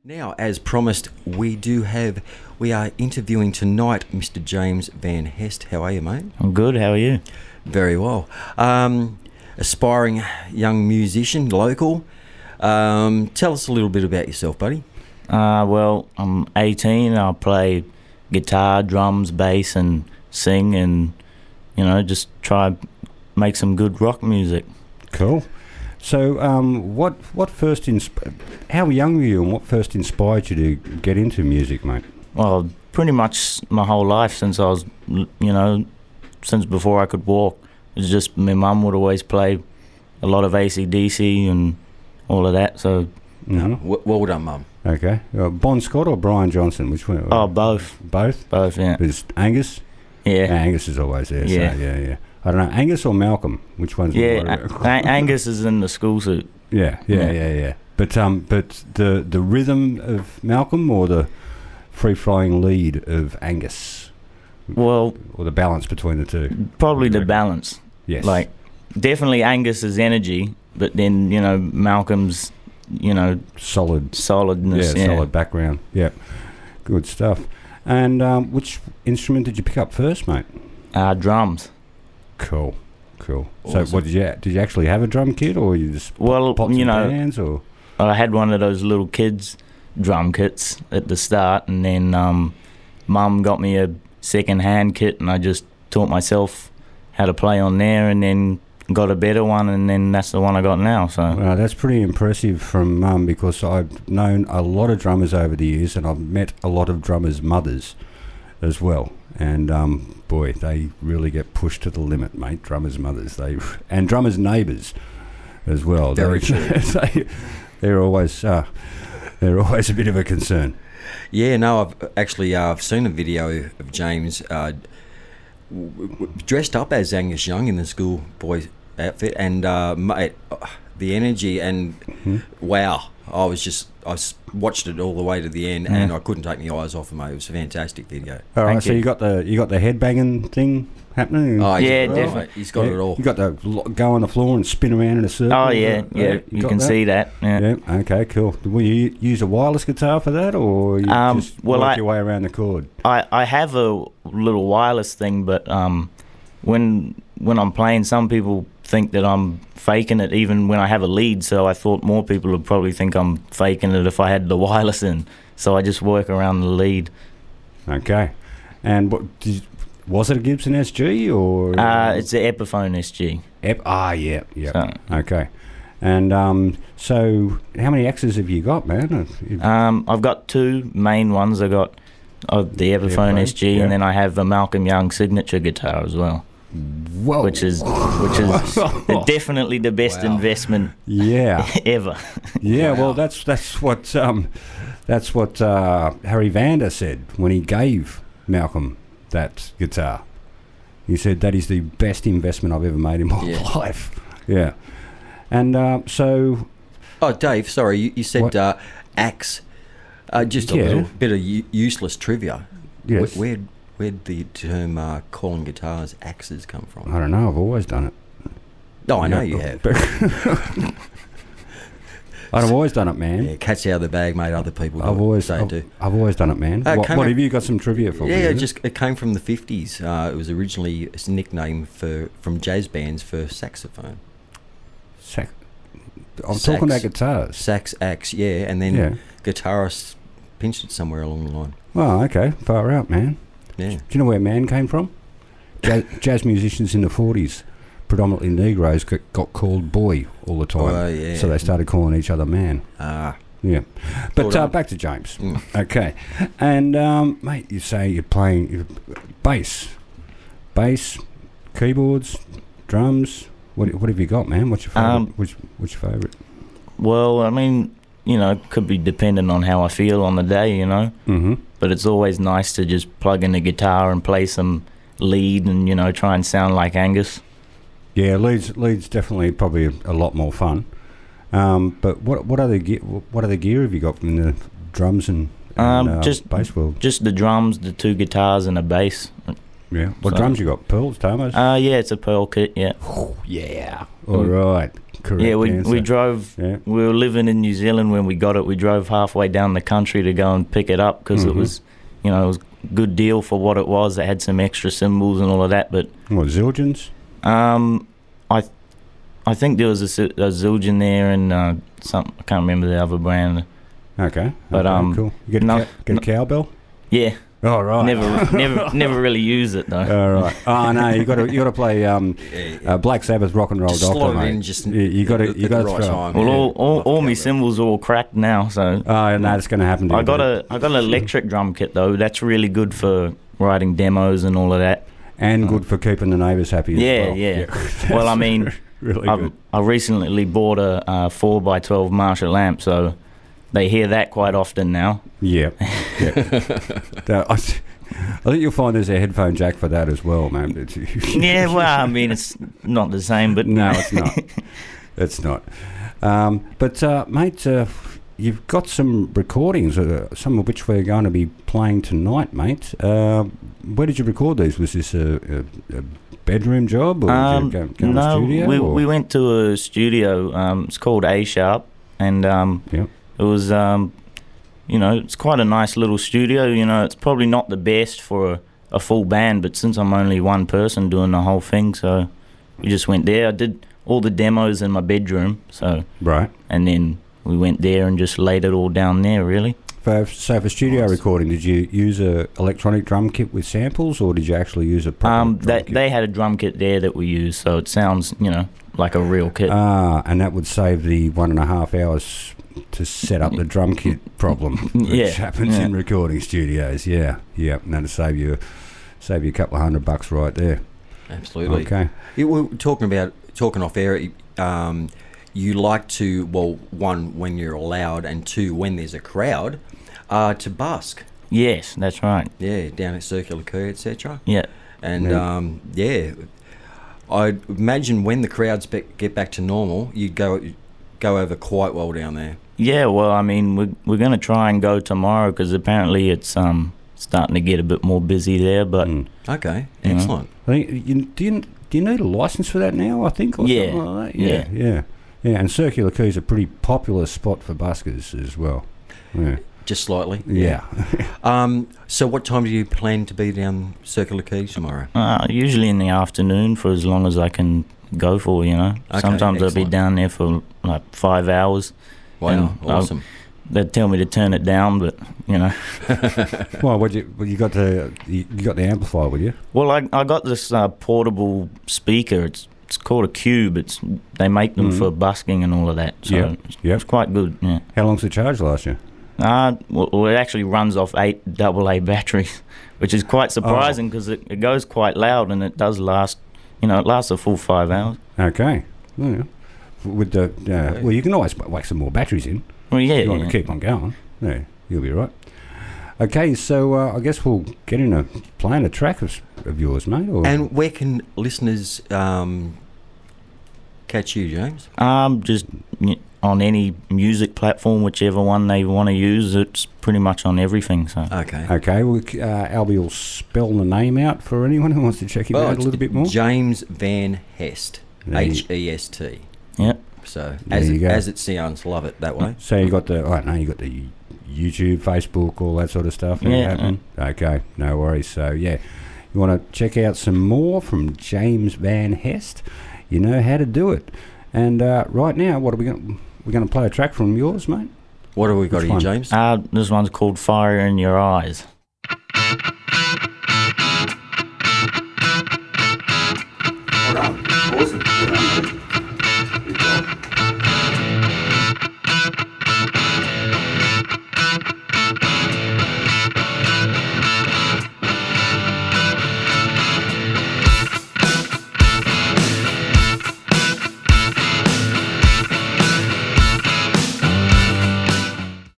Now, as promised, we are interviewing tonight Mr. James Van Hest. How are you, mate? I'm good, how are you? Very well. Aspiring young musician, local. Tell us a little bit about yourself, buddy. Well, I'm 18, I play guitar, drums, bass and sing and, just try make some good rock music. Cool. So, how young were you and what first inspired you to get into music, mate? Well, pretty much my whole life since I was, since before I could walk. It's just my mum would always play a lot of AC/DC and all of that, so... Mm-hmm. Well done, Mum. Okay. Bon Scott or Brian Johnson? Which one? Oh, both. Both? Both, yeah. Is Angus? Yeah. Angus is always there, yeah. So yeah. I don't know, Angus or Malcolm? Which one's Angus is in the school suit. Yeah. But the rhythm of Malcolm or the free-flowing lead of Angus? Well... Or the balance between the two? Probably the balance. Yes. Like, definitely Angus's energy, but then, Malcolm's, solidness. Yeah, solid background. Yeah. Good stuff. And which instrument did you pick up first, mate? Drums. Cool. Awesome. So, what did you actually have a drum kit, or you just popped some bands, or? I had one of those little kids' drum kits at the start, and then Mum got me a second-hand kit, and I just taught myself how to play on there, and then got a better one, and then that's the one I got now. So that's pretty impressive from Mum, because I've known a lot of drummers over the years, and I've met a lot of drummers' mothers as well. And boy, they really get pushed to the limit, mate. Drummers' mothers, and drummers' neighbours as well. Very true. They're always a bit of a concern. Yeah, no, I've seen a video of James dressed up as Angus Young in the schoolboy outfit, and mate, the energy and wow, I watched it all the way to the end, and I couldn't take my eyes off him, mate. It was a fantastic video. All right, so you got the headbanging thing happening. Oh yeah, definitely. He's got it all. You got the go on the floor and spin around in a circle. Oh yeah. You can see that. Yeah. Okay, cool. Will you use a wireless guitar for that, or you just work your way around the chord? I have a little wireless thing, but when I'm playing, some people think that I'm faking it even when I have a lead, so I thought more people would probably think I'm faking it if I had the wireless in, so I just work around the lead. Okay. And was it a Gibson SG or? It's an Epiphone SG. Yeah. So. Okay. And so how many X's have you got, man? I've got two main ones. I got the Epiphone SG, and then I have a Malcolm Young signature guitar as well. Whoa. Which is definitely the best investment ever. Yeah, well that's what Harry Vander said when he gave Malcolm that guitar. He said that is the best investment I've ever made in my life. Yeah. And so... Oh, Dave, sorry, you said axe. Just a little bit of useless trivia. Yes. Where'd the term calling guitars axes come from? I don't know. I've always done it. No, I know you have. I've always done it, man. Yeah, cat's out of the bag, mate. Other people I've always done it, man. What have you got some trivia for me? Yeah, it came from the 50s. It was originally a nickname from jazz bands for saxophone. I'm talking about guitars. Sax, axe, yeah, and then guitarists pinched it somewhere along the line. Oh, okay. Far out, man. Yeah. Do you know where man came from? Jazz musicians in the 40s, predominantly Negroes, got called boy all the time. Oh, yeah. So they started calling each other man. Yeah. But back to James. Okay. And, mate, you say you're playing bass, keyboards, drums. What have you got, man? What's your favourite? Which your favourite? Well, I mean, could be dependent on how I feel on the day, Mm-hmm. But it's always nice to just plug in a guitar and play some lead and, try and sound like Angus. Yeah, lead's definitely probably a lot more fun. But what other gear have you got from the drums and just bass world? Just the drums, the two guitars and a bass. Yeah. What drums you got? Pearls, Tomos? Yeah, it's a Pearl kit, yeah. Oh, yeah. All right. correct Yeah, we answer. drove. Yeah. We were living in New Zealand when we got it. We drove halfway down the country to go and pick it up because it was, it was a good deal for what it was. It had some extra cymbals and all of that. But What, Zildjians? I think there was a Zildjian there and some. I can't remember the other brand. Okay. But, cool. You get a cowbell? Yeah. Oh, right. Never really use it though. All right. Oh no, you got to play Black Sabbath Rock and Roll Just Doctor, slot it mate. in just you got to at the throw. right time. Well, all my cymbals are all cracked now, so. Oh no, it's going to happen to you. I got an electric drum kit though. That's really good for writing demos and all of that. And good for keeping the neighbours happy as well. Yeah. Well, I mean, really good. I recently bought a 4x12 Marshall amp, so they hear that quite often now. Yeah. I think you'll find there's a headphone jack for that as well, man. Yeah, well, I mean, it's not the same, but... No, it's not. It's not. But, mate, you've got some recordings, some of which we're going to be playing tonight, mate. Where did you record these? Was this a bedroom job, or did you go to a studio? We went to a studio. It's called A Sharp, and it was... it's quite a nice little studio. It's probably not the best for a full band, but since I'm only one person doing the whole thing, so we just went there. I did all the demos in my bedroom, so right, and then we went there and just laid it all down there, really. So for studio recording, did you use a electronic drum kit with samples, or did you actually use a proper drum kit? They had a drum kit there that we used, so it sounds, like a real kit. And that would save the 1.5 hours to set up the drum kit problem, which happens in recording studios. Yeah, and that'll save you a couple of $100 right there. Absolutely. Okay. We're talking off air. You like to, well, one, when you're allowed, and two, when there's a crowd, to busk. Yes, that's right. Yeah, down at Circular Quay, etc. Yeah. And I imagine when the crowds get back to normal, you go over quite well down there. Yeah, well, I mean, we're going to try and go tomorrow because apparently it's starting to get a bit more busy there. But okay, excellent. I think do you need a license for that now? I think, or something like that? Yeah. And Circular Quay is a pretty popular spot for buskers as well. Yeah. Just slightly. Yeah. So, what time do you plan to be down Circular Quay tomorrow? Usually in the afternoon for as long as I can go for. Okay, Sometimes I'll be down there for like 5 hours. Wow, awesome. They'd tell me to turn it down, but Well, you got the amplifier with you? Well, I got this portable speaker. It's called a Cube. They make them for busking and all of that. So it's quite good. Yeah. How long's the charge last you? Well, it actually runs off 8 AA batteries, which is quite surprising because it goes quite loud and it does last. It lasts a full 5 hours. Okay. Yeah. With the well, you can always whack some more batteries in. Well, yeah. You want to keep on going. Yeah, you'll be right. Okay, so I guess we'll get in playing a track of yours, mate. Or? And where can listeners catch you, James? Just on any music platform, whichever one they want to use. It's pretty much on everything. So okay. Well, Albie will spell the name out for anyone who wants to check him out a little bit more. James Van Hest, Hest. Yep. So as it sounds, love it that way. So you got the YouTube, Facebook, all that sort of stuff. Yeah. Okay, no worries. So you want to check out some more from James Van Hest? You know how to do it. And right now, what are we going? We're going to play a track from yours, mate. What have we got here, James? This one's called Fire in Your Eyes. Awesome.